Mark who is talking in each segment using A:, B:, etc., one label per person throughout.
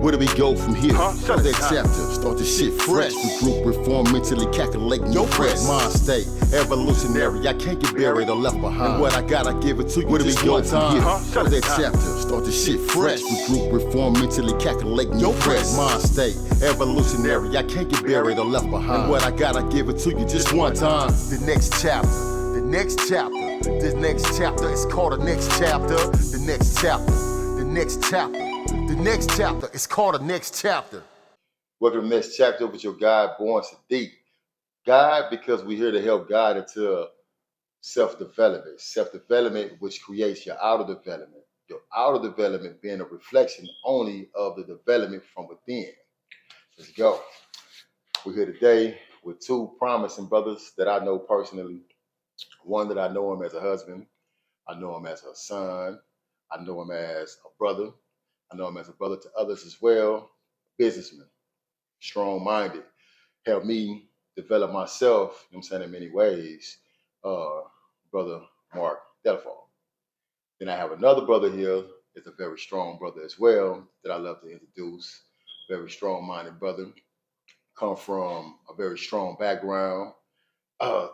A: Where do we go from here?
B: Shut
A: That
B: it down.
A: chapter, start the shit fresh. The group reform, mentally calculating your press. Mind state, evolutionary. I can't get buried or left behind. And what I got, I give it to you. Where do we go from here?
B: Shut
A: That
B: it down.
A: chapter, start the shit fresh. The group reform, mentally calculating your press. Mind state, evolutionary. I can't get buried or left behind. And what I got, I give it to you just one time. The next chapter. The next chapter. This next chapter is called the next chapter. The next chapter. The next chapter. The next chapter is called the next chapter. Welcome to the next chapter with your guide, Born Sadiq. Guide because we're here to help guide into self-development. Self-development which creates your outer development. Your outer development being a reflection only of the development from within. Let's go. We're here today with two promising brothers that I know personally. One that I know him as a husband. I know him as a son. I know him as a brother. I know him as a brother to others as well. Businessman, strong-minded, helped me develop myself, you know what I'm saying, in many ways. Brother Mark Delafall. Then I have another brother here, is a very strong brother as well, that I love to introduce. Very strong-minded brother. Come from a very strong background.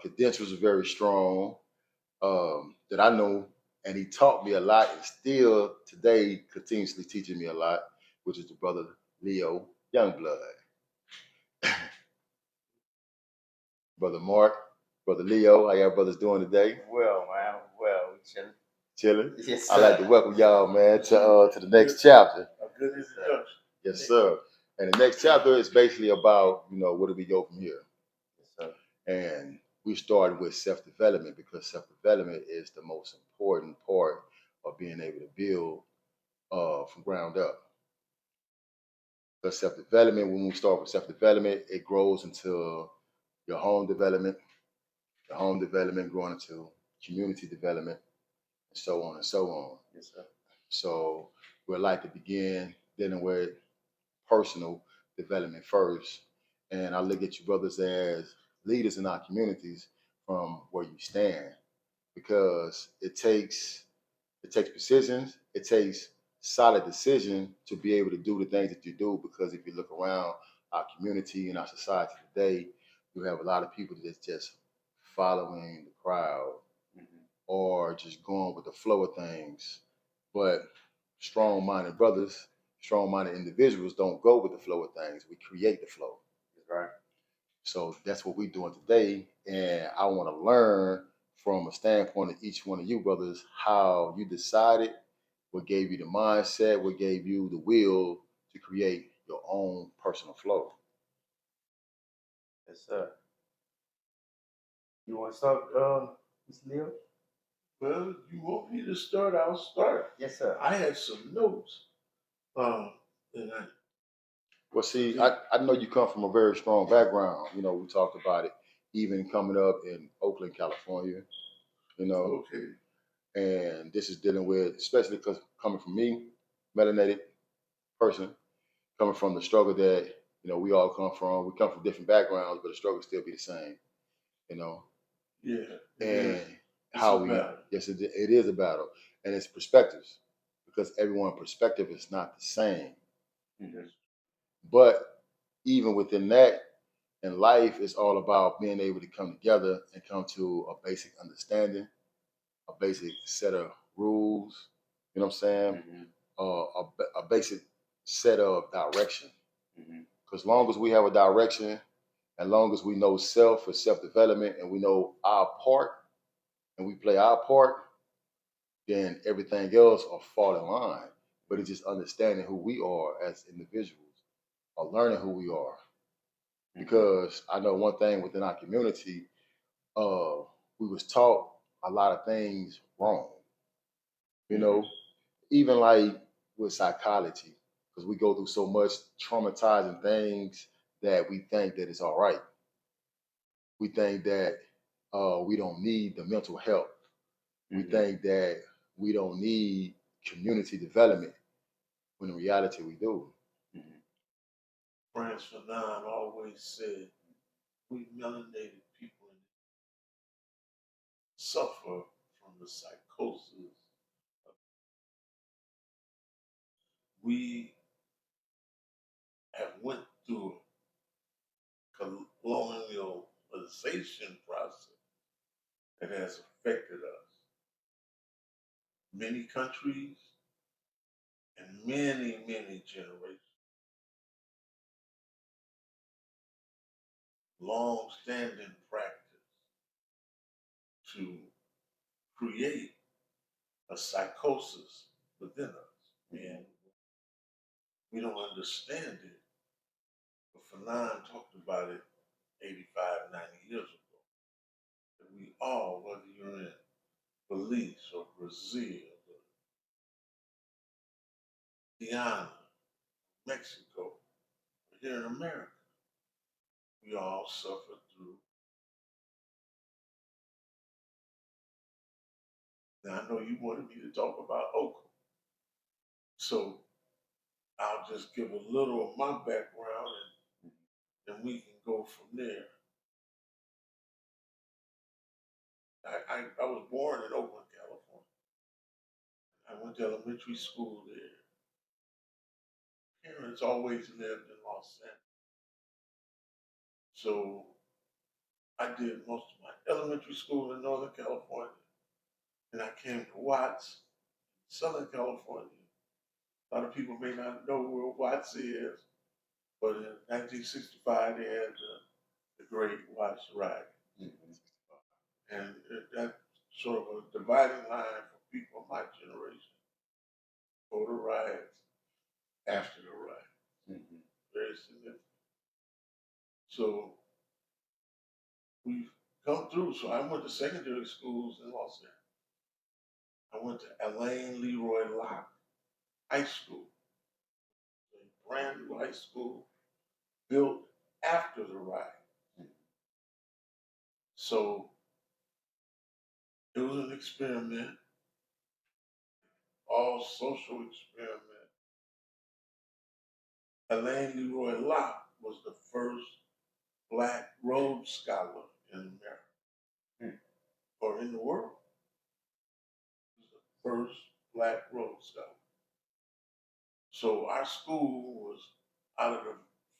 A: Credentials are very strong. That I know, and he taught me a lot, and still today continuously teaching me a lot, which is the brother Leo Youngblood. Brother Mark, brother Leo, how y'all brothers doing today?
C: Well, man, well, we chilling.
A: Chilling?
C: Yes,
A: I'd like to welcome y'all, man, to the next chapter.
B: A good introduction.
A: Yes, sir. And the next chapter is basically about, where do we go from here?
C: Yes, sir.
A: And we started with self-development because self-development is the most important part of being able to build from ground up. Because self-development, when we start with self-development, it grows into your home development growing into community development, and so on and so on.
C: Yes, sir.
A: So we'd like to begin dealing with personal development first. And I look at you brothers as leaders in our communities from where you stand, because it takes precision, it takes solid decision to be able to do the things that you do. Because if you look around our community and our society today, you have a lot of people that's just following the crowd or just going with the flow of things. But strong-minded brothers, strong-minded individuals don't go with the flow of things. We create the flow.
C: Right.
A: So that's what we're doing today. And I want to learn from a standpoint of each one of you brothers, how you decided, what gave you the mindset, what gave you the will to create your own personal flow.
C: Yes, sir. You want to start, Mr. Leo?
B: Well, you want me to start? I'll start.
C: Yes, sir.
B: I had some notes. And
A: Well, see, I know you come from a very strong background. We talked about it, even coming up in Oakland, California,
B: okay.
A: and this is dealing with, especially because coming from me, melanated person, coming from the struggle that, we all come from. We come from different backgrounds, but the struggle still be the same,
B: Yeah.
A: and
B: It's
A: how
B: a battle.
A: yes, it is a battle, and it's perspectives, because everyone's perspective is not the same.
B: Yes.
A: But even within that, in life, it's all about being able to come together and come to a basic understanding, a basic set of rules, you know what I'm saying? A basic set of direction. Because long as we have a direction, and long as we know self for self-development, and we know our part, and we play our part, then everything else will fall in line. But it's just understanding who we are as individuals, or learning who we are. Because I know one thing within our community, we was taught a lot of things wrong. Even like with psychology, because we go through so much traumatizing things that we think that it's all right. We think that we don't need the mental help. We think that we don't need community development, when in reality we do.
B: Frantz Fanon always said, we melanated people suffer from the psychosis. We through a colonialization process that has affected us. Many countries and many, many generations. Long-standing practice to create a psychosis within us. And we don't understand it. But Fanon talked about it 85, 90 years ago. That we all, whether you're in Belize or Brazil, or Guyana, Mexico, or here in America, we all suffer through. Now, I know you wanted me to talk about Oakland. So I'll just give a little of my background and we can go from there. I was born in Oakland, California. I went to elementary school there. Parents always lived in Los Angeles. So I did most of my elementary school in Northern California. And I came to Watts, Southern California. A lot of people may not know where Watts is, but in 1965 they had the Great Watts Riot. And that's sort of a dividing line for people of my generation. Before the riots, after the riot. Very significant. So we've come through. So I went to secondary schools in Los Angeles. I went to Alain Leroy Locke High School, a brand new high school built after the riot. So it was an experiment, all social experiment. Alain Leroy Locke was the first Black Rhodes Scholar in America, or in the world. He was the first Black Rhodes Scholar. So our school was out of the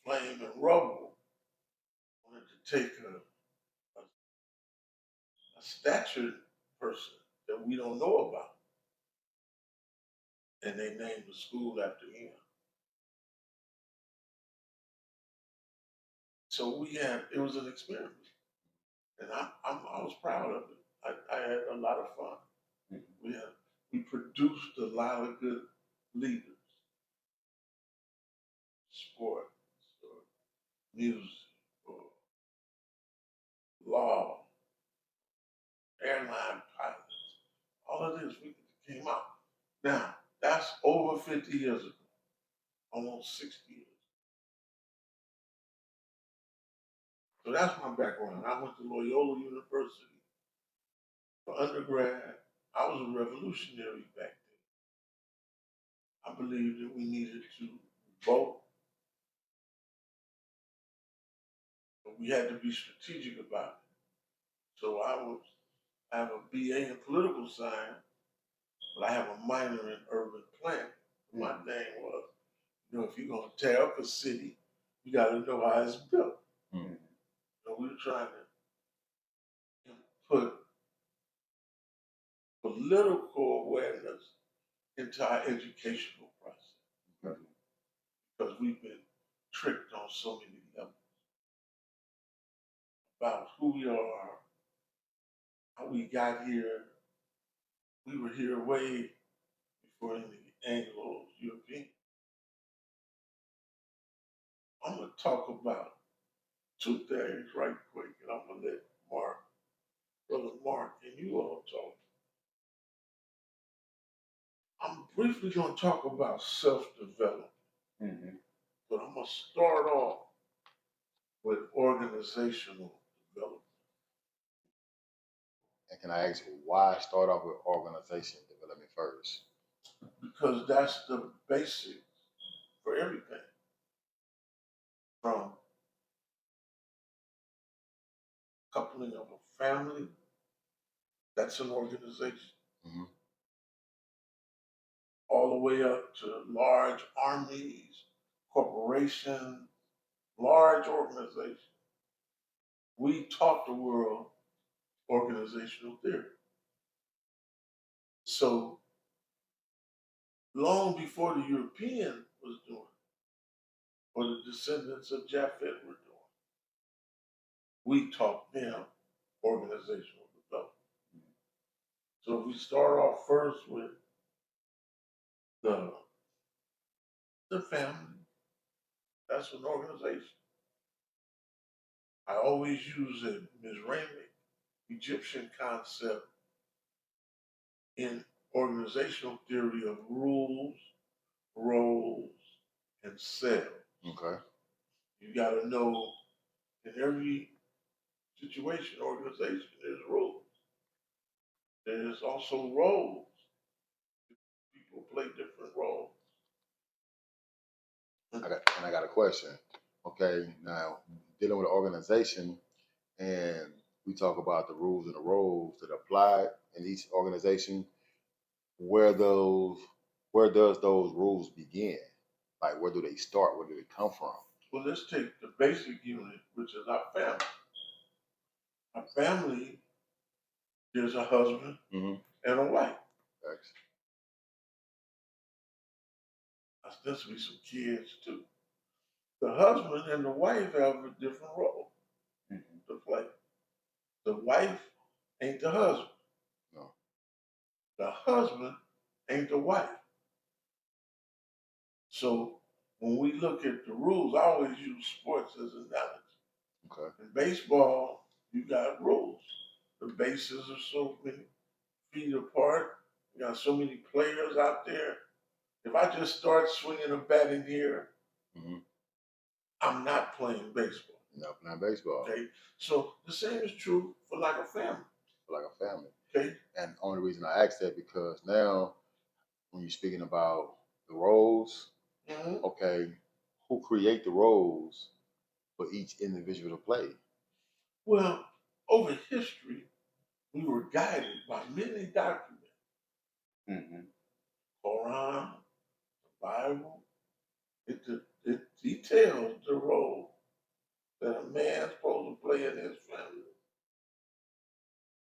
B: flame and rubble, wanted to take a statured person that we don't know about, and they named the school after him. So it was an experiment, and I was proud of it. I had a lot of fun. We produced a lot of good leaders, sports, or music, or law, airline pilots. All of this came out. Now, that's over 50 years ago, almost 60 years. So that's my background. I went to Loyola University for undergrad. I was a revolutionary back then. I believed that we needed to vote, but we had to be strategic about it. So I have a BA in political science, but I have a minor in urban planning. My thing was, if you're gonna tear up a city, you gotta know how it's built. So we were trying to put political awareness into our educational process. Because we've been tricked on so many levels about who we are, how we got here. We were here way before any Anglo-European. I'm gonna talk about two things right quick, and I'm gonna let Brother Mark, and you all talk. I'm briefly gonna talk about self-development, but I'm gonna start off with organizational development.
D: And can I ask you why start off with organization development first?
B: Because that's the basics for everything. From coupling of a family, that's an organization. All the way up to large armies, corporations, large organization, we taught the world organizational theory. So long before the European was doing it, or the descendants of Japhet were doing it, we taught them organizational development. So if we start off first with the family, that's an organization. I always use a Mizraimic Egyptian concept in organizational theory of rules, roles, and cells.
D: Okay.
B: You got to know in every situation, organization, there's rules. There's also roles. People play different roles.
D: I got a question. Okay, now dealing with an organization, and we talk about the rules and the roles that apply in each organization. Where does those rules begin? Like, where do they start? Where do they come from?
B: Well, let's take the basic unit, which is our family. Our family, there's a husband and a wife.
D: Thanks.
B: There's to be some kids too. The husband and the wife have a different role to play. The wife ain't the husband.
D: No.
B: The husband ain't the wife. So when we look at the rules, I always use sports as an analogy.
D: Okay.
B: In baseball, you got rules. The bases are so many feet apart. You got so many players out there. If I just start swinging a bat in here, I'm not playing baseball.
D: You're not playing baseball.
B: Okay. So the same is true for like a family.
D: For like a family.
B: Okay.
D: And the only reason I ask that because now when you're speaking about the roles, okay, who create the roles for each individual to play?
B: Well, over history, we were guided by many documents. Quran, the Bible, it details the role that a man's supposed to play in his family.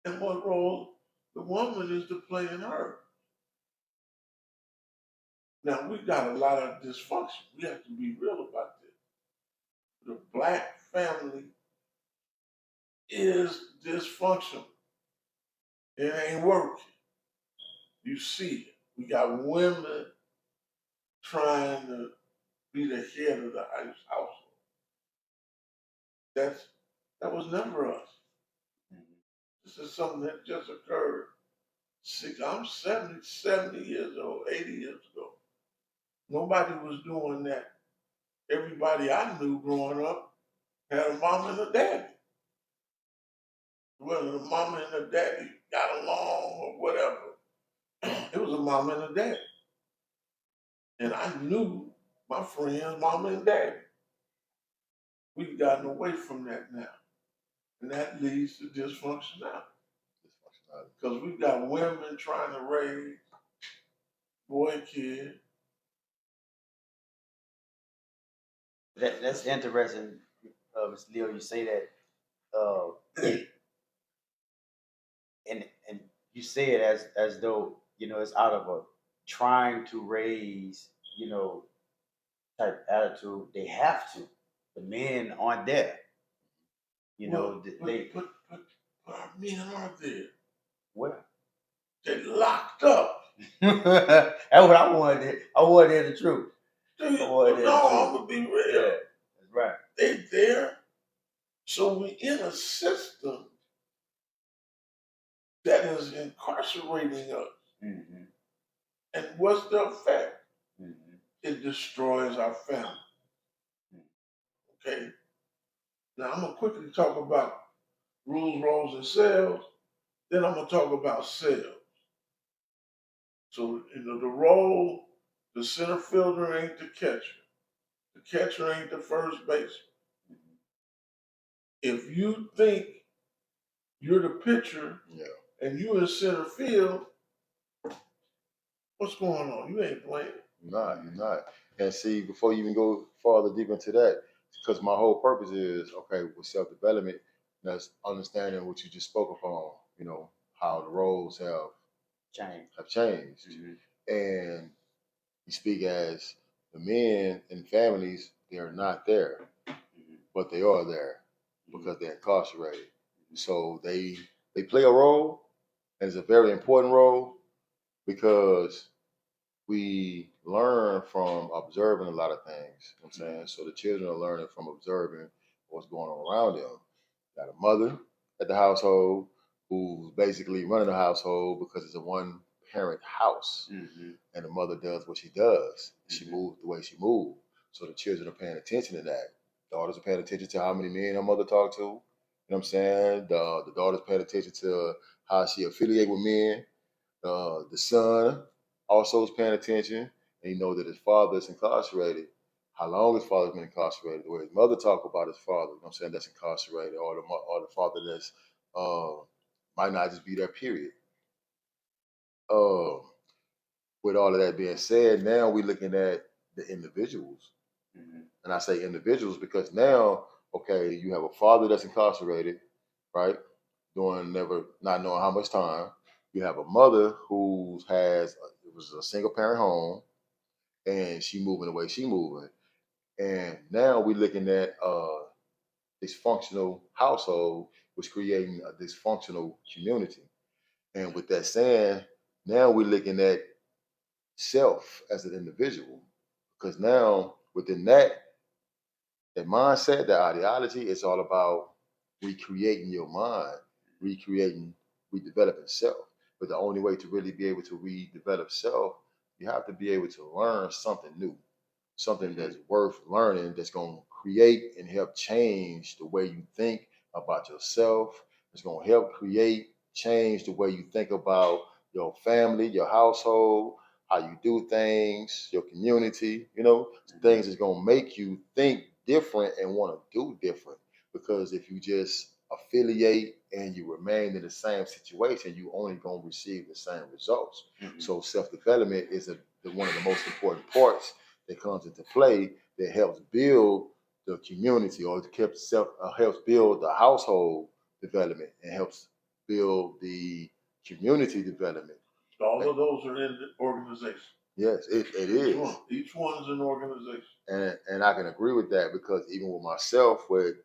B: And what role the woman is to play in hers. Now, we got a lot of dysfunction. We have to be real about this. The black family is dysfunctional. It ain't working. You see it. We got women trying to be the head of the household. That was never us. This is something that just occurred. I'm 70 years old, 80 years ago. Nobody was doing that. Everybody I knew growing up had a mama and a daddy. Whether the mama and the daddy got along or whatever, it was a mama and a daddy. And I knew my friends' mama and daddy. We've gotten away from that now. And that leads to dysfunctionality. Because we've got women trying to raise boy and kid.
E: That's interesting, Mr. Leo. You say that, and you say it as though it's out of a trying to raise type attitude. They have to. The men aren't there.
B: But our men are there.
E: Where?
B: They locked up.
E: That's what I wanted. I wanted to hear the truth.
B: I'm gonna be real.
E: Yeah, that's right.
B: They're there. So we're in a system that is incarcerating us. And what's the effect? It destroys our family. Okay. Now I'm gonna quickly talk about rules, roles, and cells. Then I'm gonna talk about cells. So the role, the center fielder ain't the catcher. The catcher ain't the first baseman. If you think you're the pitcher and you in center field, what's going on? You ain't playing.
D: You're not. And see, before you even go farther deep into that, because my whole purpose is okay with self development. That's understanding what you just spoke upon. You know how the roles
E: Change.
D: have changed, and you speak as the men in families. They're not there, but they are there because they're incarcerated. So they play a role, and it's a very important role because we learn from observing a lot of things. You know what I'm saying? So the children are learning from observing what's going on around them. Got a mother at the household who's basically running the household because it's a one parent house. And the mother does what she does. She moves the way she moves. So the children are paying attention to that. Daughters are paying attention to how many men her mother talk to. You know what I'm saying? The daughter's paying attention to how she affiliate with men. The son also is paying attention, and you know that his father is incarcerated. How long his father's been incarcerated, the way his mother talk about his father, you know what I'm saying, that's incarcerated, or the father that's might not just be there, period. Uh, with all of that being said, now we're looking at the individuals. And I say individuals because now, okay, you have a father that's incarcerated, right? Doing never not knowing how much time. You have a mother who it was a single parent home and she moving the way she moving. And now we're looking at dysfunctional household, which creating a dysfunctional community. And with that saying, now we're looking at self as an individual. Because now within that mindset, that ideology, it's all about recreating your mind, redeveloping self. But the only way to really be able to redevelop self, you have to be able to learn something new, something that's worth learning, that's going to create and help change the way you think about yourself. It's going to help change the way you think about your family, your household, how you do things, your community, things that's going to make you think different and want to do different. Because if you just affiliate and you remain in the same situation, you only going to receive the same results. So self-development is one of the most important parts that comes into play that helps build the community or helps build the household development and helps build the community development.
B: All of those are in the organization.
D: Yes, it is.
B: Each one is an organization.
D: And I can agree with that because even with myself, with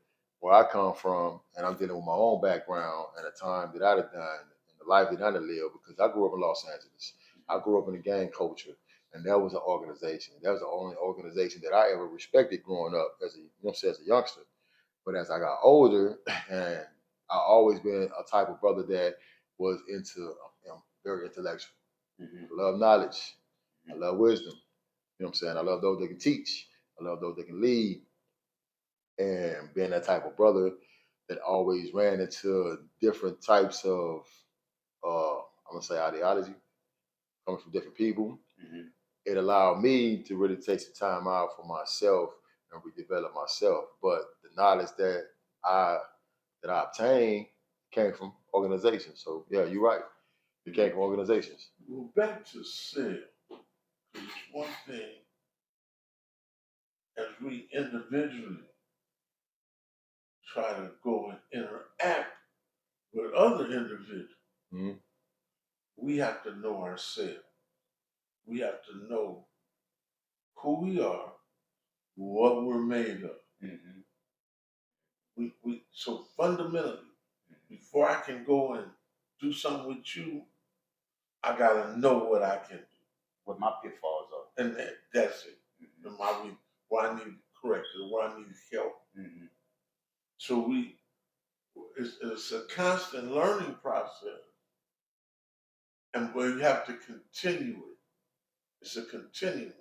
D: where I come from, and I'm dealing with my own background and the time that I'd have done and the life that I'd have lived, because I grew up in Los Angeles. I grew up in a gang culture, and that was an organization. That was the only organization that I ever respected growing up as a youngster. But as I got older, and I always been a type of brother that was very intellectual. I love knowledge. I love wisdom. You know what I'm saying? I love those that can teach. I love those that can lead. And being that type of brother that always ran into different types of, I'm going to say ideology, coming from different people, it allowed me to really take some time out for myself and redevelop myself. But the knowledge that I obtained came from organizations. So yeah, you're right. It came from organizations.
B: Well, back to self. It's one thing as we individually try to go and interact with other individuals, we have to know ourselves. We have to know who we are, what we're made of. So fundamentally, before I can go and do something with you, I gotta know what I can do.
E: What my pitfalls are.
B: And that's it. And where I need corrected, where I need help. So it's a constant learning process. And we have to continue it. It's a continuum.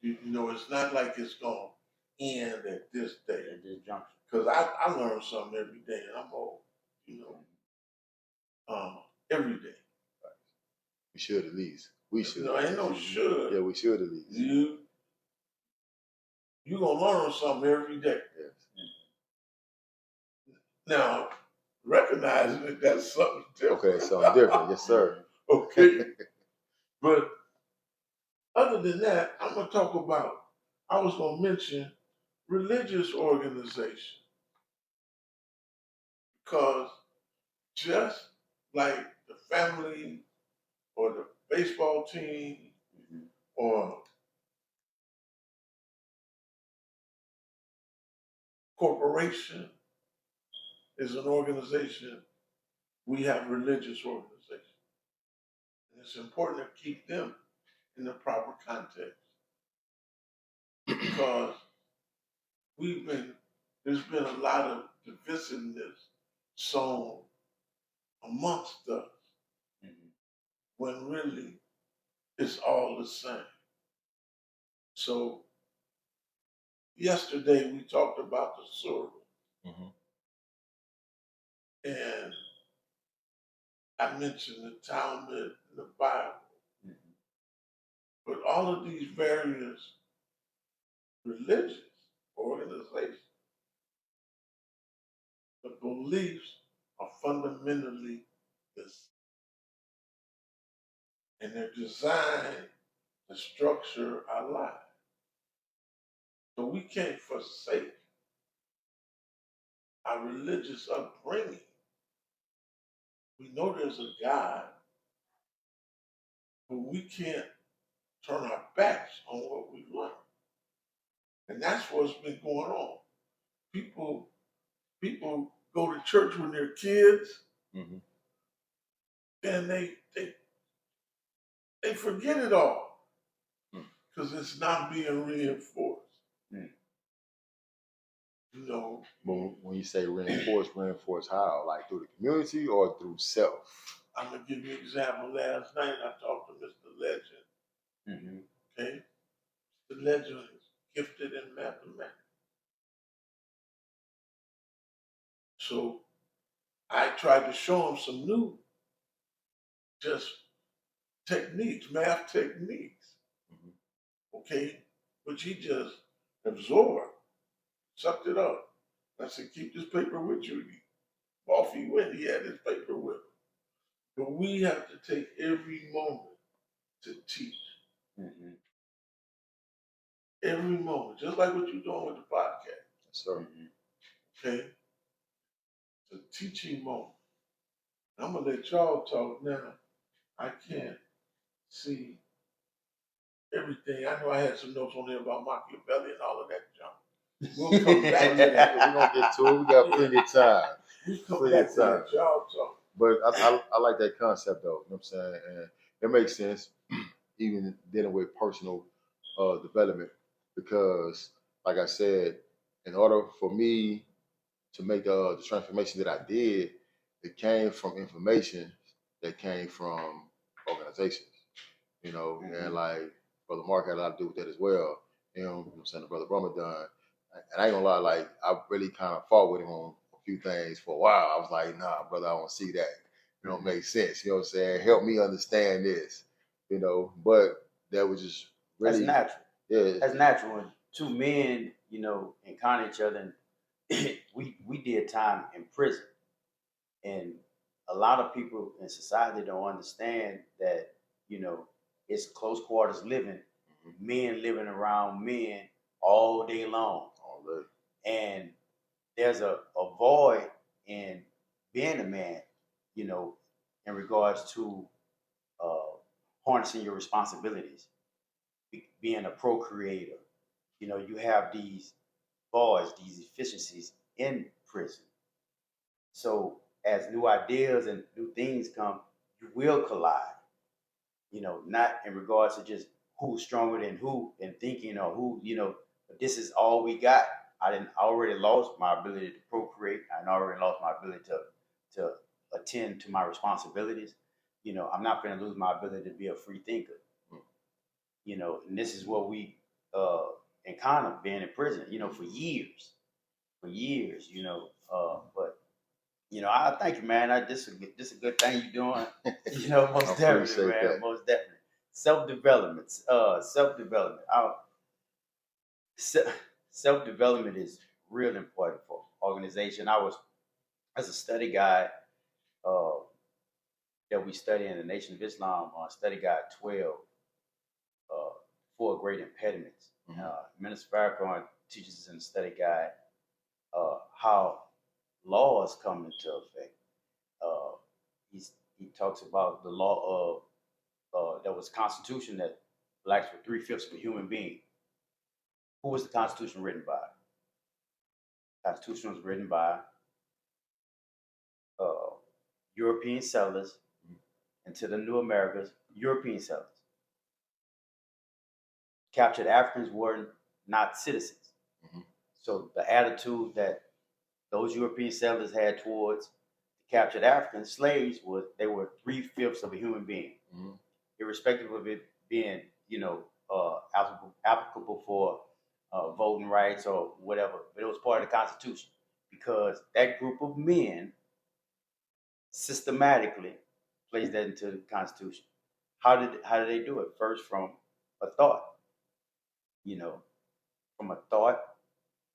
B: It's not like it's going to end at this day.
E: At this juncture.
B: Because I learn something every day, and I'm old, every day.
D: We should at least. We should.
B: No, ain't no should.
D: Yeah, we should at least.
B: You're going to learn something every day.
D: Yes.
B: Now, recognizing that that's something different.
D: Okay, something different. Yes, sir.
B: Okay. But other than that, I'm going to talk about, I was going to mention religious organization, because just like the family or the baseball team or corporation is an organization, we have religious organizations. And it's important to keep them in the proper context because there's been a lot of divisiveness sown amongst us when really it's all the same. So yesterday we talked about the surah, and I mentioned the Talmud and the Bible. But all of these various religious organizations, the beliefs are fundamentally the same. And they're designed to structure our lives. So we can't forsake our religious upbringing. We know there's a God, but we can't turn our backs on what we learned. And that's what's been going on. People go to church when they're kids, and they forget it all because it's not being reinforced. You know,
D: When you say reinforce how? Like through the community or through self?
B: I'm gonna give you an example. Last night I talked to Mr. Legend. Okay, Mr. Legend is gifted in mathematics, so I tried to show him some new just techniques, math techniques. Okay, which he just absorbed, sucked it up. I said, keep this paper with you. Off he went, he had his paper with him. But we have to take every moment to teach. Every moment, just like what you're doing with the podcast.
D: Yes, sir.
B: Okay? It's a teaching moment. I'm going to let y'all talk now. I can't see everything. I know I had some notes on there about Machiavelli and all of that junk. We'll come back to that.
D: We're going to get to it. We got plenty of time.
B: We'll come back to that. Y'all talk.
D: But I like that concept, though. You know what I'm saying? And it makes sense, even dealing with personal development, because, like I said, in order for me to make the transformation that I did, it came from information that came from organizations, you know, and like Brother Mark had a lot to do with that as well. You know what I'm saying? The Brother Ramadan. And I ain't gonna lie, like, I really kind of fought with him on a few things for a while. I was like, nah, brother, I don't see that. It don't make sense. You know what I'm saying? Help me understand this, you know. But that was just really.
E: That's natural.
D: Yeah.
E: That's natural. When two men, you know, encounter each other, and we did time in prison. And a lot of people in society don't understand that, you know, it's close quarters living, men living around men all day long. And there's a void in being a man, you know, in regards to harnessing your responsibilities, being a procreator. You know, you have these voids, these efficiencies in prison. So as new ideas and new things come, you will collide. You know, not in regards to just who's stronger than who in thinking or who, you know, this is all we got. I already lost my ability to procreate. I already lost my ability to attend to my responsibilities. You know, I'm not going to lose my ability to be a free thinker. You know, and this is what we encountered being in prison, you know, for years, you know. But, you know, I thank you, man. This is a good thing you're doing. You know, most definitely, man.
D: That.
E: Most definitely. Self-development. Self-development is real important for organization. I was, as a study guide that we study in the Nation of Islam, study guide 12, 4 great impediments. Minister Farrakhan teaches in the study guide how laws come into effect. Uh, he talks about the law of there was a constitution that blacks were 3/5 of a human being. Who was the Constitution written by? The Constitution was written by uh, European settlers into the New Americas. European settlers captured Africans were not citizens.
D: Mhm.
E: So the attitude that those European settlers had towards the captured African slaves was they were 3/5 of a human being,
D: Mhm.
E: irrespective of it being, applicable for voting rights or whatever. But it was part of the Constitution because that group of men systematically placed that into the Constitution. How did they do it? First, from a thought, from a thought,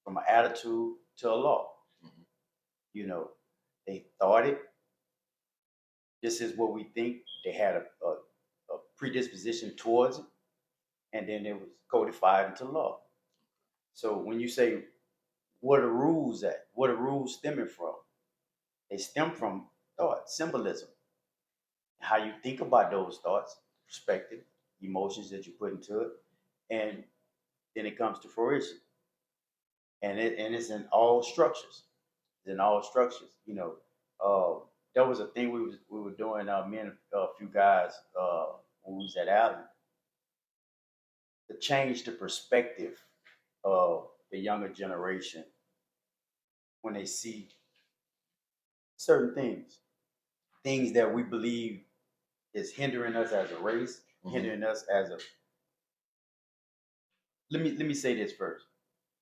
E: from an attitude to a law.
D: Mhm.
E: They thought it. This is what we think. They had a predisposition towards it, and then it was codified into law. So when you say, what are rules at? What are rules stemming from? They stem from thought, symbolism, how you think about those thoughts, perspective, emotions that you put into it, and then it comes to fruition. And it's in all structures. It's in all structures. There was a thing we were doing. Me and a few guys when we was at Allen to change the perspective of the younger generation when they see certain things that we believe is hindering us as a race,
D: Mhm.
E: hindering us as a. Let me say this first.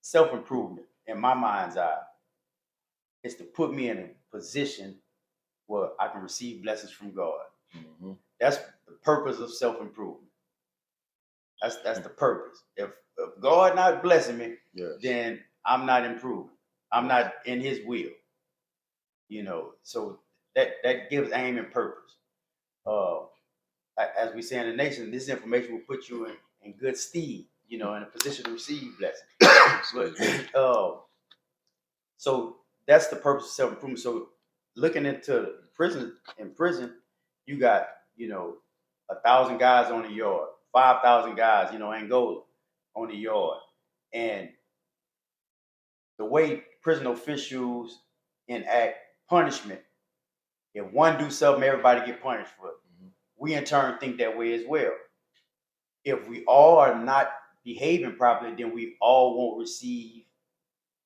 E: Self-improvement, in my mind's eye, is to put me in a position where I can receive blessings from God.
D: Mhm.
E: That's the purpose of self-improvement. That's the purpose. If God not blessing me,
D: Yes.
E: then I'm not improving. I'm not in His will. So that gives aim and purpose. As we say in the nation, this information will put you in good stead. In a position to receive blessings. So that's the purpose of self-improvement. So looking into prison, you got 1,000 guys on the yard, 5,000 guys, Angola on the yard, and the way prison officials enact punishment, if one do something, everybody get punished for it.
D: Mhm.
E: We in turn think that way as well. If we all are not behaving properly, then we all won't receive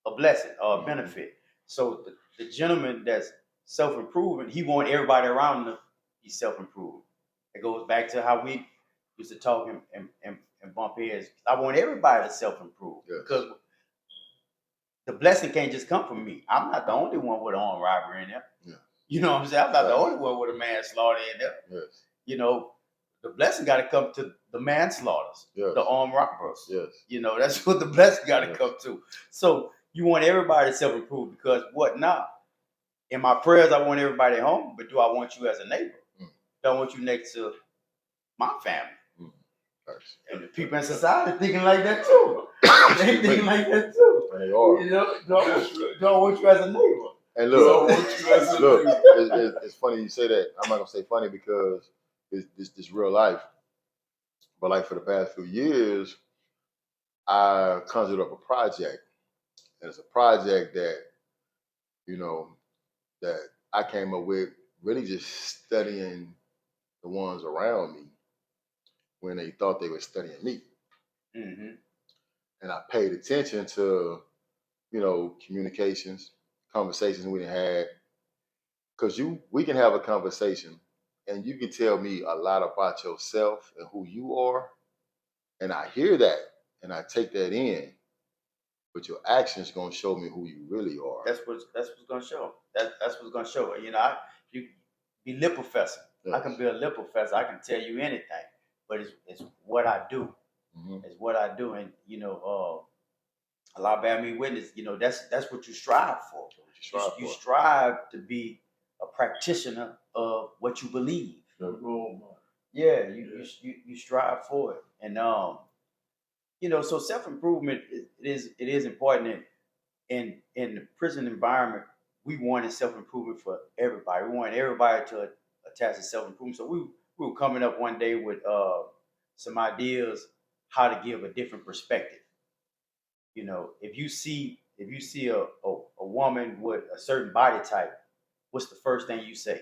E: a blessing or a benefit. So the gentleman that's self-improving, he want everybody around him to be self-improving. It goes back to how we used to talk and bump heads. I want everybody to self-improve.
D: Yes.
E: Because the blessing can't just come from me. I'm not the only one with an armed robbery in there.
D: Yeah.
E: You know what I'm saying? I'm not the
D: Right.
E: only one with a manslaughter in there.
D: Yes.
E: The blessing got to come to the manslaughters,
D: Yes.
E: the armed robbers.
D: Yes.
E: That's what the blessing got to
D: Yes.
E: come to. So you want everybody to self-improve because what now? In my prayers, I want everybody home, but do I want you as a neighbor? Do I want you next to my family?
D: Nice.
E: And the people in society thinking like that too. They thinking like that too.
D: And they are.
E: Do I want you as a neighbor?
D: And
B: So
D: look,
B: what you guys
D: look,
B: do?
D: it's funny you say that. I'm not gonna say funny because it's real life. But like for the past few years, I conjured up a project, and it's a project that that I came up with really just studying the ones around me when they thought they were studying me,
E: Mm-hmm.
D: and I paid attention to communications, conversations we had, because we can have a conversation and you can tell me a lot about yourself and who you are, and I hear that and I take that in, but your actions gonna show me who you really are.
E: That's what's gonna show. That's what's gonna show. You be lip professor.
D: Yes.
E: I can be a lip professor. I can tell you anything, but it's what I do.
D: Mhm.
E: It's what I do, and Allah bear me witness. That's what you strive for. You strive to be a practitioner of what you believe.
B: The role model.
E: Yeah, you strive for it, and So self-improvement it is important in the prison environment. We wanted self-improvement for everybody. We wanted everybody to attach to self-improvement. So we were coming up one day with some ideas how to give a different perspective. If you see a woman with a certain body type, what's the first thing you say?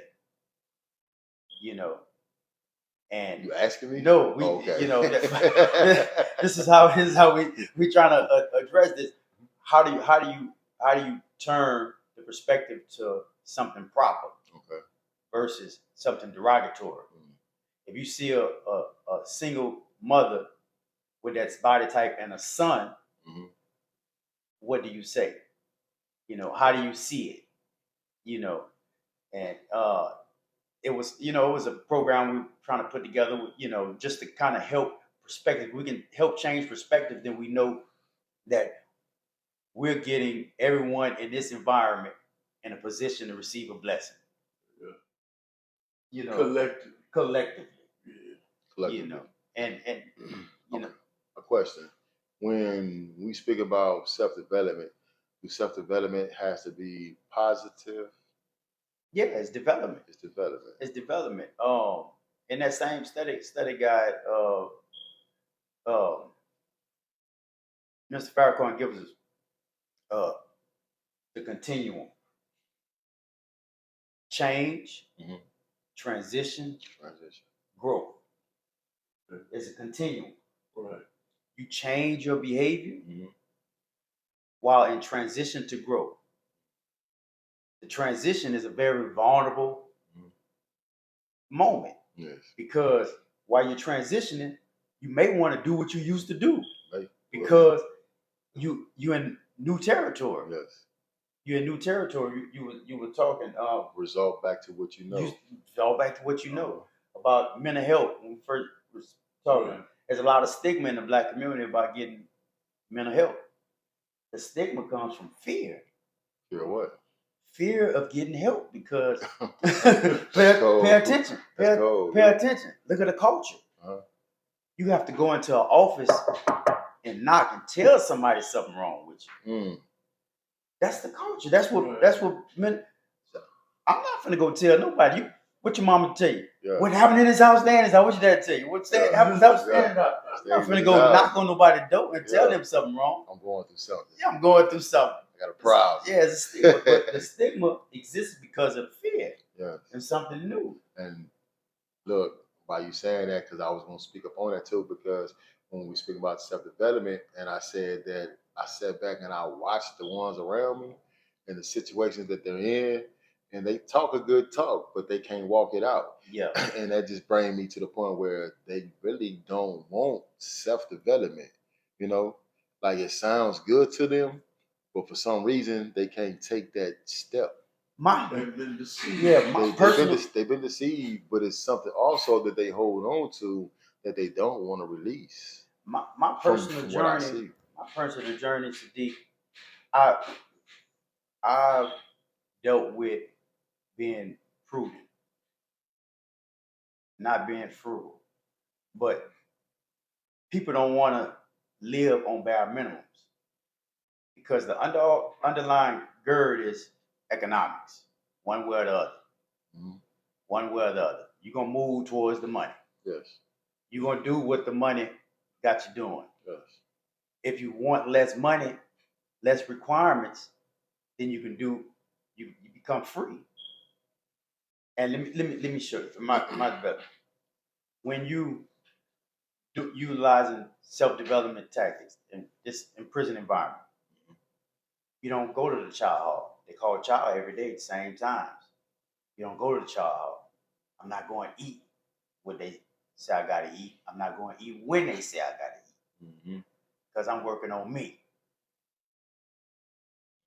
E: And
D: You asking me?
E: no, we
D: Oh, okay.
E: this is how we trying to address this. How do you turn the perspective to something proper
D: Okay.
E: versus something derogatory? If you see a single mother with that body type and a son,
D: Mhm.
E: what do you say? How do you see it? And it was a program we were trying to put together, just to kind of help perspective. We can help change perspective, then we know that we're getting everyone in this environment in a position to receive a blessing. Collectively.
B: Yeah.
D: Collectively.
E: And
D: Okay. A question. When we speak about self-development, self-development has to be positive.
E: yeah, it's development.
D: It's development.
E: It's development. In that same study guide, Mr. Farrakhan gives us the continuum: change,
D: Mhm.
E: transition,
D: Transition.
E: growth. It's a continuum.
B: Right.
E: You change your behavior
D: Mhm.
E: while in transition to growth. The transition is a very vulnerable
D: Mhm.
E: moment
D: Yes.
E: because while you're transitioning, you may want to do what you used to do
D: Right.
E: because you in new territory.
D: Yes.
E: You're in new territory. You were talking.
D: Result back to what you know.
E: You all back to what you know about mental health. When we first was talking,
B: Right.
E: there's a lot of stigma in the Black community about getting mental health. The stigma comes from fear.
D: Fear what?
E: Fear of getting help because
D: That's
E: pay
D: cold.
E: attention.
D: That's cold.
E: Pay attention. Look at the culture.
D: Uh-huh.
E: You have to go into an office and knock and tell somebody something wrong with you.
D: Mm.
E: That's the culture. That's what men. I'm not gonna go tell nobody. What your mama tell you?
D: Yeah.
E: What happened in this house standing? What your dad tell you? What happened in this house standing? I'm not gonna go knock on nobody's door and tell them something wrong.
D: I'm going through something.
E: Yeah, I'm going through something.
D: I got a problem.
E: Yeah, it's a stigma, but the stigma exists because of fear.
D: Yeah.
E: And something new.
D: And look, by you saying that, because I was going to speak up on that too, because when we speak about self-development, and I said that I sat back and I watched the ones around me and the situations that they're in, and they talk a good talk, but they can't walk it out.
E: Yeah.
D: And that just brings me to the point where they really don't want self-development. Like it sounds good to them, but for some reason they can't take that step.
B: They've been deceived.
E: Yeah,
D: They've been deceived, but it's something also that they hold on to that they don't want to release.
E: My personal journey, Sadiq, I've dealt with being prudent, not being frugal. But people don't want to live on bare minimums because the underlying gird is economics, one way or the other.
D: Mhm.
E: One way or the other. You're going to move towards the money.
D: Yes.
E: You're going to do what the money got you doing.
D: Yes.
E: If you want less money, less requirements, then you become free. And let me show you my development. When you utilizing self-development tactics in prison environment, you don't go to the child hall. They call child every day at the same times. You don't go to the child hall. I'm not going to eat what they say I got to eat. I'm not going to eat when they say I got to eat because I'm working on me.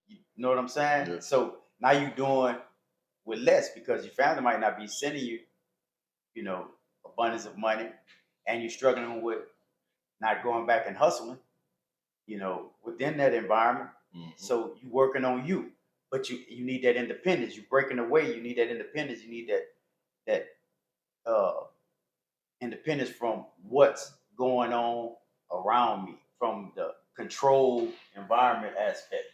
E: You know what I'm saying?
D: Yeah.
E: So now you're doing with less because your family might not be sending you, abundance of money, and you're struggling with not going back and hustling, within that environment.
D: Mm-hmm.
E: So you're working on you, but you need that independence. You're breaking away. You need that independence. You need that independence from what's going on around me, from the controlled environment aspect.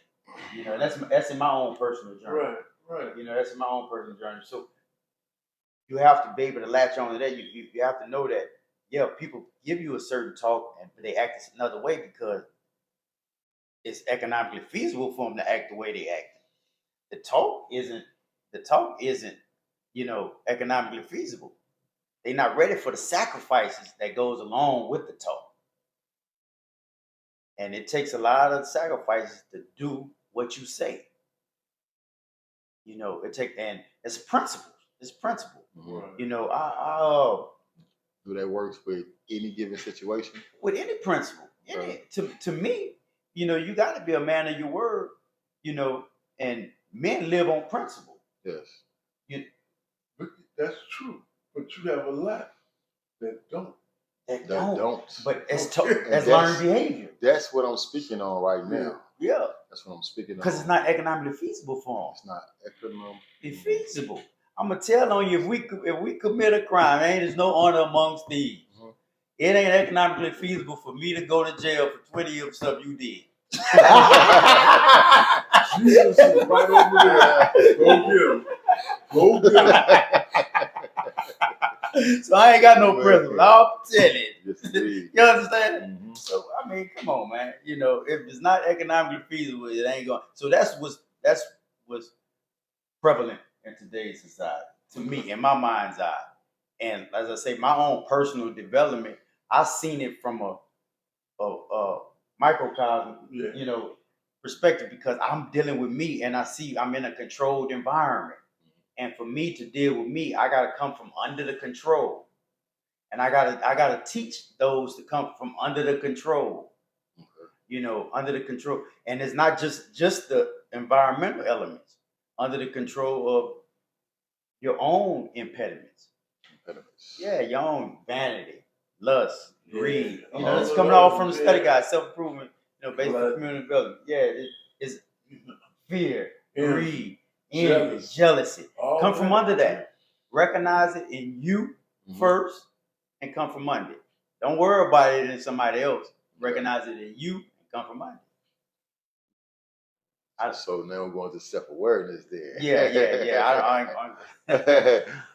E: You know, that's in my own personal journey.
B: Right.
E: You know, that's in my own personal journey. So you have to be able to latch on to that. You have to know that, yeah, people give you a certain talk and they act another way because it's economically feasible for them to act the way they act. The talk isn't, you know, economically feasible. They're not ready for the sacrifices that goes along with the talk. And it takes a lot of sacrifices to do what you say. You know, and it's principles. It's principle.
B: Right.
E: You know, I
D: Do that works with any given situation?
E: with any principle.
D: Right.
E: To me, you know, you got to be a man of your word. You know, and men live on principle.
D: Yes.
B: But that's true. But you have a lot that don't.
E: That
D: That don't.
E: But it's
B: Okay.
E: as
D: And
E: learned behavior.
D: That's what I'm speaking on right now.
E: Yeah,
D: That's what I'm speaking on.
E: because it's not economically feasible for them.
D: It's not economic.
E: It's feasible. I'm gonna tell on you, if we commit a crime, there's no honor amongst thieves.
D: Mhm.
E: It ain't economically feasible for me to go to jail for 20 years of stuff you did.
B: Jesus is right over there. Go get him. Go get him.
E: So I ain't got no principle. I'll tell it.
D: Yes, indeed.
E: You understand?
D: Mhm.
E: So I mean, come on, man. You know, if it's not economically feasible, it ain't going. So that's what's prevalent in today's society, to me, in my mind's eye. And as I say, my own personal development, I've seen it from a microcosm,
B: Yeah.
E: you know, perspective, because I'm dealing with me and I see I'm in a controlled environment. And for me to deal with me, I gotta come from under the control. And I gotta teach those to come from under the control.
D: Okay.
E: You know, under the control. And it's not just the environmental elements, under the control of your own impediments.
D: Impediments.
E: Yeah, your own vanity, lust,
B: Yeah.
E: greed. You know,
B: All
E: it's
B: of
E: coming off
B: those,
E: from the study
B: yeah.
E: guide, self-improvement, you know, based on
B: Right.
E: community development. Yeah, it's fear,
B: Yeah.
E: greed, envy,
B: Jealous.
E: jealousy.
B: All
E: Come from under that. Recognize it in you
D: Mhm.
E: first and come from under it. Don't worry about it in somebody else. Recognize it in you and come from under it.
D: So now we're going to self-awareness there.
E: Yeah.
D: Know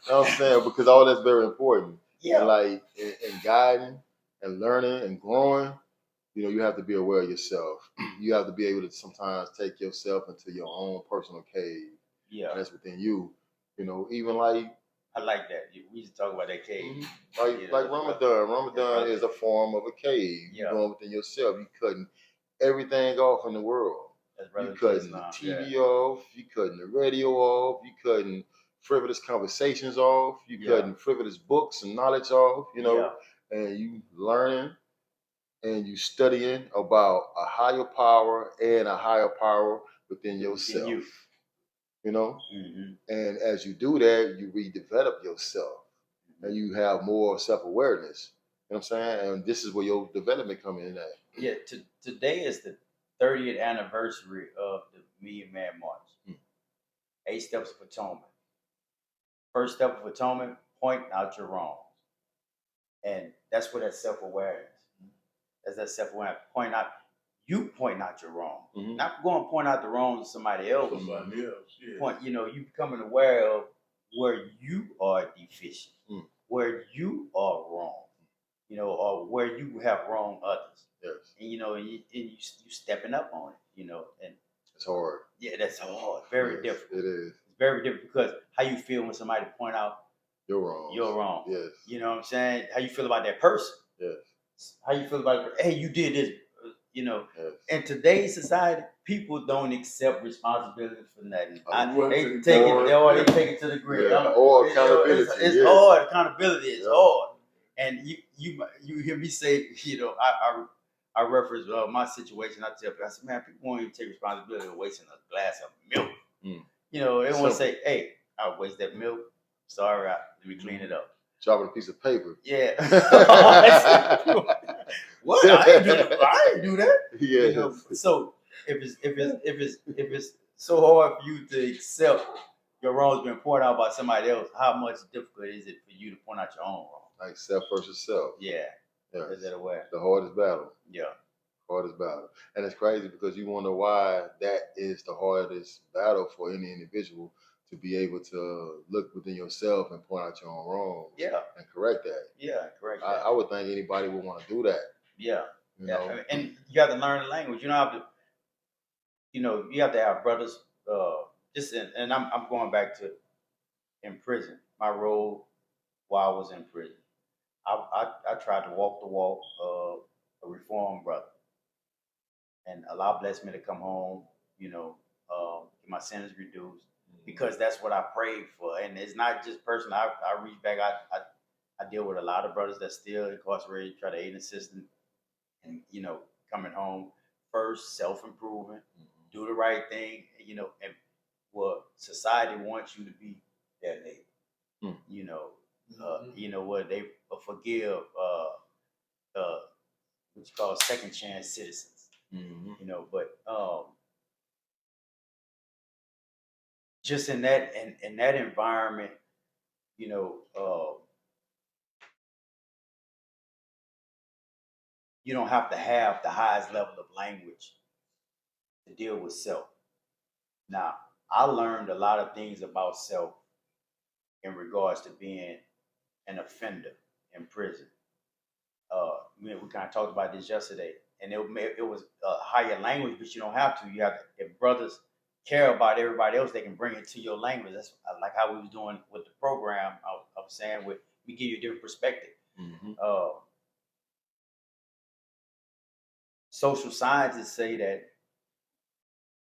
D: what I'm saying? Because all that's very important.
E: Yeah.
D: And like in guiding and learning and growing, you know, you have to be aware of yourself. You have to be able to sometimes take yourself into your own personal cave.
E: Yeah.
D: And that's within you. You know, even like
E: I like that. We used to talk about that cave.
D: like Ramadan. Ramadan
E: Yeah.
D: is a form of a cave.
E: Yeah.
D: You're going within yourself. You cutting everything off in the world.
E: That's
D: You
E: brother
D: cutting the
E: Islam.
D: TV off. You cutting the radio off. You cutting frivolous conversations off. You
E: Yeah.
D: cutting frivolous books and knowledge off. You know,
E: Yeah.
D: and you learning and you studying about a higher power and a higher power within yourself.
E: you.
D: You know,
E: Mhm.
D: and as you do that, you redevelop yourself and you have more self-awareness. You know what I'm saying? And this is where your development come in at.
E: Yeah, today is the 30th anniversary of the Million Man March. 8 steps of atonement. First step of atonement, point out your wrongs. And that's where that self-awareness. That's that self-awareness. Pointing out your wrongs.
D: Mhm.
E: Not going to point out the wrongs of somebody else.
B: Somebody else. Yeah.
E: You becoming aware of where you are deficient, where you are wrong, you know, or where you have wronged others.
D: Yes,
E: And you stepping up on it, you know, and
D: it's hard.
E: yeah, that's hard, very
D: Yes,
E: difficult.
D: It is.
E: It's very difficult because how you feel when somebody point out
D: You're wrong.
E: you're wrong.
D: Yes.
E: You know what I'm saying? How you feel about that person?
D: Yes.
E: How you feel about it? Hey, you did this, you know.
D: Yes.
E: In today's society, people don't accept responsibility for nothing.
B: They
E: They take it to the grave.
D: Yeah, or
E: You know,
D: accountability.
E: It's
D: yes.
E: hard. Accountability is
D: Yeah.
E: hard. And you hear me say, you know, I reference my situation. I tell people, I said, man, people won't even take responsibility for wasting a glass of milk. You know, they want to say, hey, I waste that milk. Sorry, let me clean it up.
D: Dropping a piece of paper.
E: Yeah. What? I ain't do that.
D: Yes.
E: You know, so if it's so hard for you to accept your wrongs being pointed out by somebody else, how much difficult is it for you to point out your own wrong?
D: Like self versus self.
E: Yeah.
D: Yeah.
E: Is that aware?
D: The hardest battle.
E: Yeah.
D: Hardest battle. And it's crazy because you wonder why that is the hardest battle for any individual, to be able to look within yourself and point out your own wrongs.
E: Yeah.
D: And correct that.
E: Yeah, correct.
D: I would think anybody would want to do that.
E: Yeah.
D: You
E: Yeah.
D: know?
E: And you have to learn the language. You don't have to, you have to have brothers. And I'm going back to in prison. My role while I was in prison, I tried to walk the walk of a reformed brother, and Allah blessed me to come home. Get my sentence reduced, because that's what I prayed for. And it's not just personal. I reach back. I deal with a lot of brothers that still incarcerated, try to aid and assist them, and coming home. First, self-improvement, do the right thing, and what society wants you to be their neighbor. They forgive what you call second chance citizens. But just in that environment, you don't have to have the highest level of language to deal with self. Now, I learned a lot of things about self in regards to being an offender in prison. We kind of talked about this yesterday, and it was a higher language, but you don't have to. You have to, if brothers care about everybody else, they can bring it to your language. That's like how we was doing with the program. I was saying, we give you a different perspective. Social scientists say that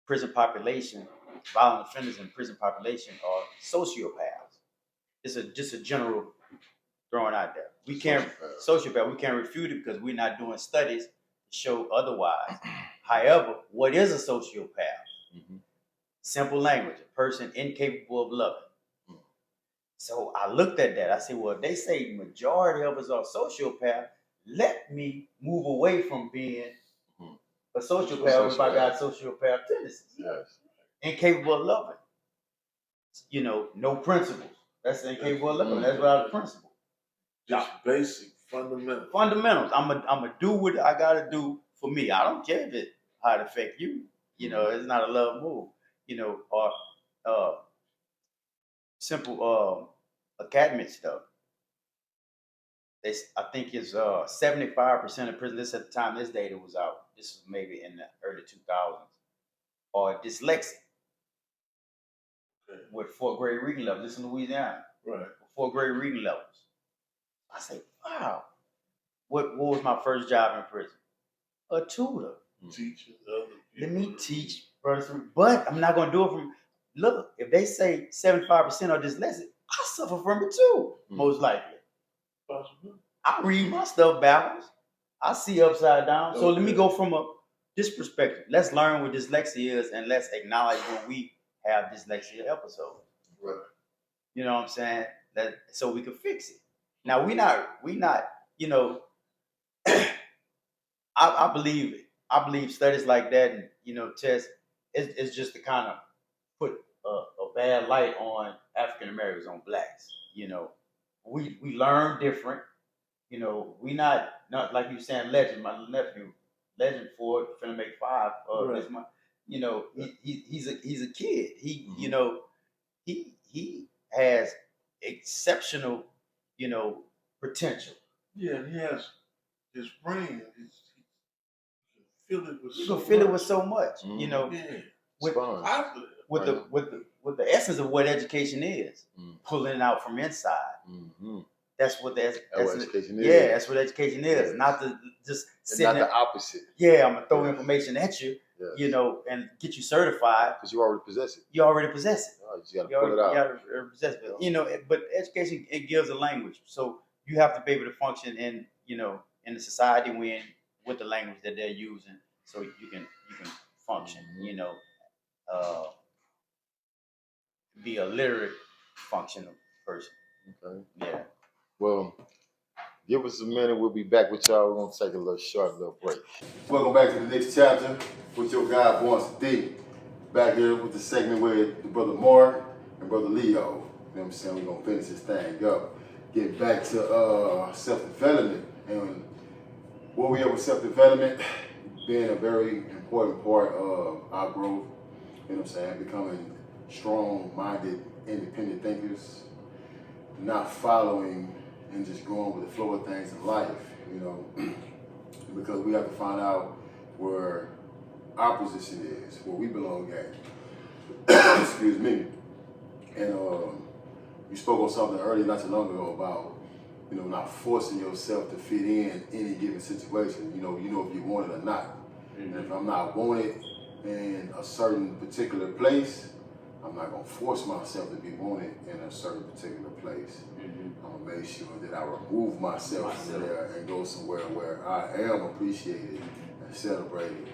E: prison population, violent offenders in prison population, are sociopaths. It's just a general throwing out there. We can't sociopath. We can't refute it because we're not doing studies to show otherwise. However, what is a sociopath? Simple language: a person incapable of loving. So I looked at that. I said, well, if they say majority of us are sociopath, let me move away from being a sociopath if I got sociopath tendencies.
D: Yes.
E: Incapable of loving. No principles. That's incapable of loving. That's without a principle.
B: Just basic fundamentals.
E: Fundamentals. I'm a do what I gotta do for me. I don't care if how it affect you. It's not a love move. Or simple academic stuff. I think it's 75% of prisoners at the time this data was out. This was maybe in the early 2000s. Are dyslexic with 4th grade reading levels. This is Louisiana.
B: Right.
E: 4th grade reading levels. I say, wow. What was my first job in prison? A tutor.
B: Teaching other people.
E: Let me teach brothers, but I'm not going to do it from. Look, if they say 75% are dyslexic, I suffer from it too, most likely.
B: Possible.
E: I read my stuff backwards. I see upside down. So let me go from this perspective. Let's learn what dyslexia is, and let's acknowledge when we have dyslexia episodes.
B: Right.
E: You know what I'm saying? So we can fix it. Now we not. I believe it. I believe studies like that and tests. It's just to kind of put a bad light on African Americans, on blacks. We learn different. We not like you saying Legend. My nephew, Legend Ford, finna make 5 this month. He's a kid. He has exceptional, potential.
B: Yeah, and he has his brain. You can
E: feel it with so much.
B: Yeah.
E: With the essence of what education is, pulling it out from inside. That's what education is. Yeah, that's what education is. Yes. Not to just sit
D: not the opposite.
E: Yeah, I'm gonna throw information at you, and get you certified.
D: Because you already possess it.
E: You already possess it.
D: Oh, you gotta pull it out.
E: You already possess it. But education, it gives a language. So you have to be able to function in the society with the language that they're using, so you can function. Be a literate, functional person.
D: Okay.
E: Yeah.
D: Well, give us a minute. We'll be back with y'all. We're going to take a little short break. Welcome back to the next chapter with your guy, Vaughn D. Back here with the segment with the brother Mark and brother Leo. You know what I'm saying? We're going to finish this thing up. Get back to self-development. And where we at with self-development, being a very important part of our growth, you know what I'm saying, becoming strong-minded, independent thinkers, not following and just going with the flow of things in life, you know, because we have to find out where our position is, where we belong at. Excuse me. And you spoke on something earlier not too long ago about, you know, not forcing yourself to fit in any given situation. You know if you want it or not. And if I'm not wanted in a certain particular place, I'm not gonna force myself to be wanted in a certain particular place. I'm gonna make sure that I remove myself from there and go somewhere where I am appreciated and celebrated.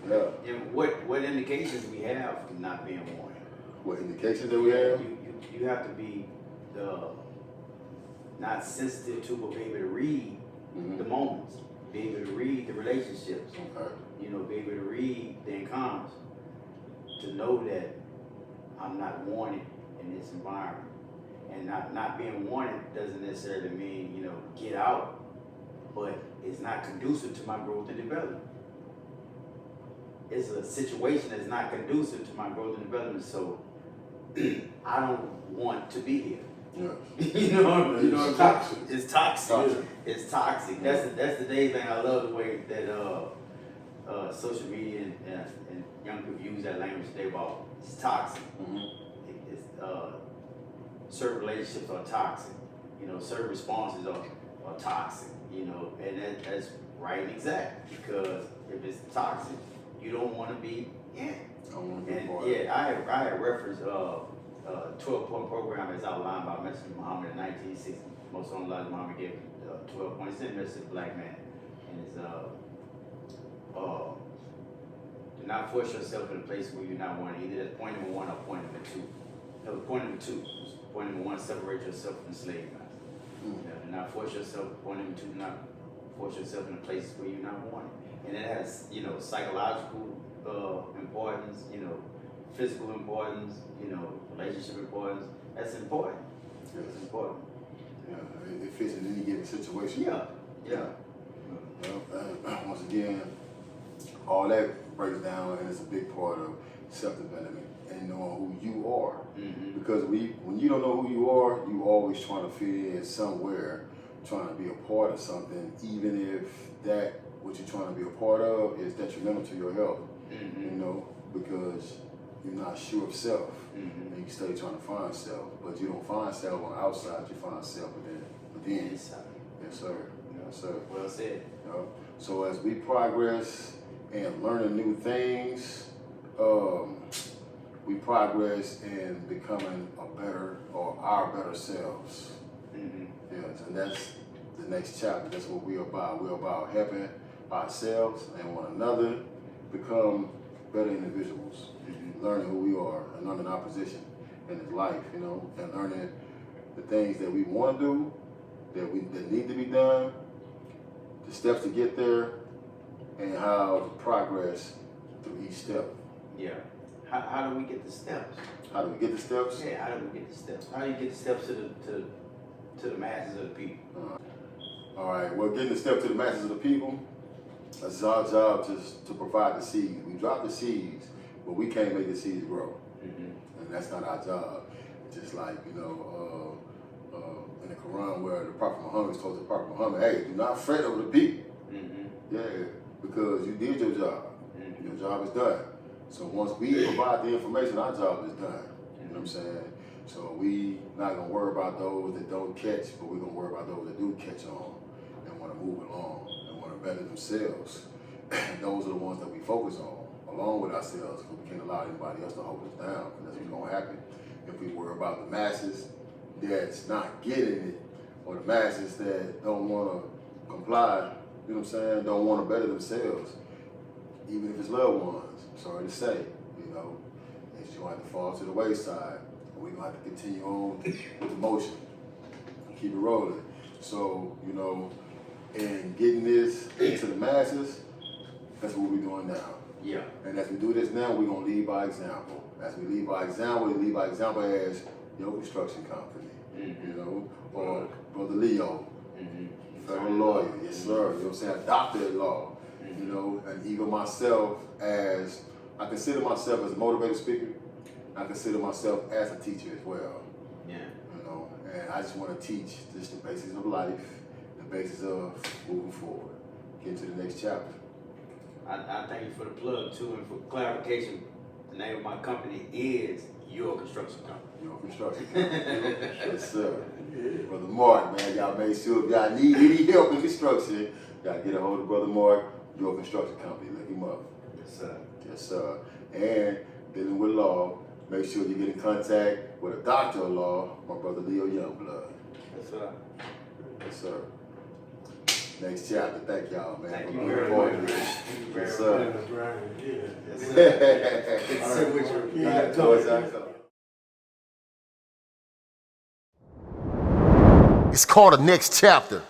D: Yeah.
E: And what indications we have of not being wanted?
D: What indications that we have?
E: You have to be not sensitive to, but be able to read the moments, be able to read the relationships,
D: Okay.
E: you know, be able to read the encounters, to know that I'm not wanted in this environment. And not being wanted doesn't necessarily mean, you know, get out, but it's not conducive to my growth and development. It's a situation that's not conducive to my growth and development, so I don't want to be here.
D: Yeah.
E: you know
D: It's
E: what I'm
D: toxic.
E: saying? It's toxic.
D: Toxic.
E: It's toxic. That's the day thing. I love the way that social media and young people use that language today about it's toxic. It's certain relationships are toxic. You know, certain responses are toxic. You know, and that's right and exact, because if it's toxic, you don't want to be in it.
D: I want to be
E: And
D: part
E: yeah, I had referenced 12-point program as outlined by Messenger Muhammad in 1960. Most of Elijah Muhammad gave 12 points in message to the black man. And it's do not force yourself in a place where you're not wanted. Either that's point number one or point number two. No, point number two. Point number one, separate yourself from the slave master. Do not force yourself. Point number two, do not force yourself in a place where you're not wanted. And it has, you know, psychological importance, you know, physical importance, you know, relationship importance. That's important.
D: Yes.
E: It's important.
D: Yeah, it fits in any given situation.
E: Yeah.
D: Well, once again, all that breaks down, and it's a big part of self-development and knowing who you are. Because when you don't know who you are, you always trying to fit in somewhere, trying to be a part of something, even if that what you're trying to be a part of is detrimental to your health. You know, because you're not sure of self, and you stay trying to find self, but you don't find self on the outside. You find self within.
E: Inside.
D: Yes, sir. Yes, sir.
E: Well said.
D: You know? So as we progress and learning new things, we progress in becoming a better or our better selves. Yes, and that's the next chapter. That's what we're about. We're about helping ourselves and one another become better individuals, learning who we are and learning our position in this life, you know, and learning the things that we want to do, that need to be done, the steps to get there, and how to progress through each step.
E: Yeah. How do we get the steps?
D: How do we get the steps?
E: Yeah, how do we get the steps? How do you get the steps to the masses of the people?
D: All right, well, getting the step to the masses of the people, it's our job to provide the seeds. We drop the seeds, but we can't make the seeds grow. And that's not our job. Just like, you know, in the Quran where the Prophet Muhammad told the Prophet Muhammad, hey, do not fret over the people. Yeah, because you did your job. Your job is done. So once we provide the information, our job is done. You know what I'm saying? So we not gonna worry about those that don't catch, but we're gonna worry about those that do catch on and want to move along and want to better themselves. And those are the ones that we focus on, along with ourselves, because we can't allow anybody else to hold us down. And that's what's gonna happen if we worry about the masses that's not getting it, or the masses that don't want to comply. You know what I'm saying? Don't want to better themselves, even if it's loved ones. Sorry to say, you know, it's going to have to fall to the wayside. We're going to have to continue on with the motion and keep it rolling. So, you know, in getting this to the masses, that's what we're doing now.
E: Yeah.
D: And as we do this now, we're going to lead by example. As we lead by example, we lead by example as your construction company, you know, or Brother Leo, federal lawyer, yes sir, you know what I'm saying, a doctor at law. you know, and even myself as, I consider myself as a motivated speaker. I consider myself as a teacher as well.
E: Yeah.
D: You know, and I just want to teach just the basics of life, the basics of moving forward, get to the next chapter.
E: I thank you for the plug too, and for clarification, the name of my company is Your Construction Company.
D: Your construction company. Yes, sir. Brother Mark, man, y'all make sure if y'all need any help in construction, y'all get a hold of Brother Mark, Your Construction Company. Look him up.
E: Yes, sir.
D: Yes, sir. And dealing with law, make sure you get in contact with a doctor of law, my brother Leo Youngblood.
E: Yes, sir.
D: Yes, sir. Next chapter. Thank y'all, man.
E: Thank
D: for
E: you
D: looking
E: very
D: forward
E: much.
D: to this.
E: Thank you very
D: Yes,
E: much.
D: sir.
B: That's right. Yeah.
E: Yes, sir.
D: Yes,
E: Sit with your-
D: All right, boys, I come.
A: It's called the next chapter.